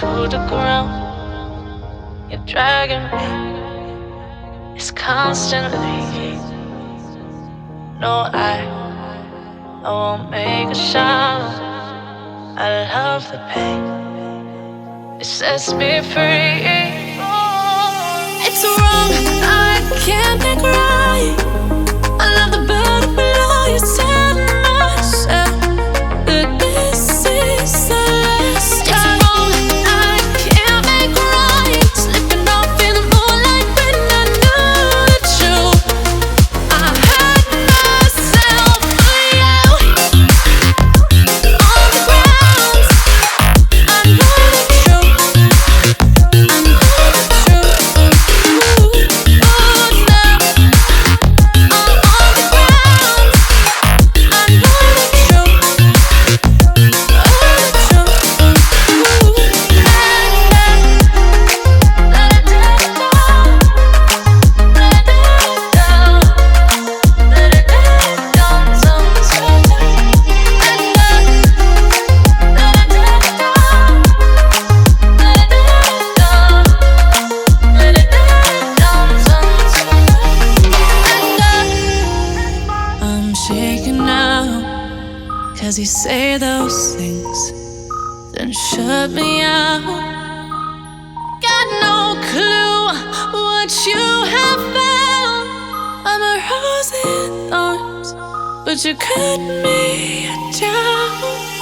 to the ground. You're dragging me. It's constantly. No, I won't make a sound. I love the pain. It sets me free. It's wrong, I can't think right. I love the better below. You said myself that this is the last time. It's wrong, I can't make right. Slipping off in the moonlight when I knew the truth. I hurt myself for you. On the ground, I know the truth. I know the truth. Oh, now I'm on the ground. I know the truth. I'm shaking now, 'cause you say those things, then shut me out. Got no clue what you have found. I'm a rose in thorns, but you cut me down.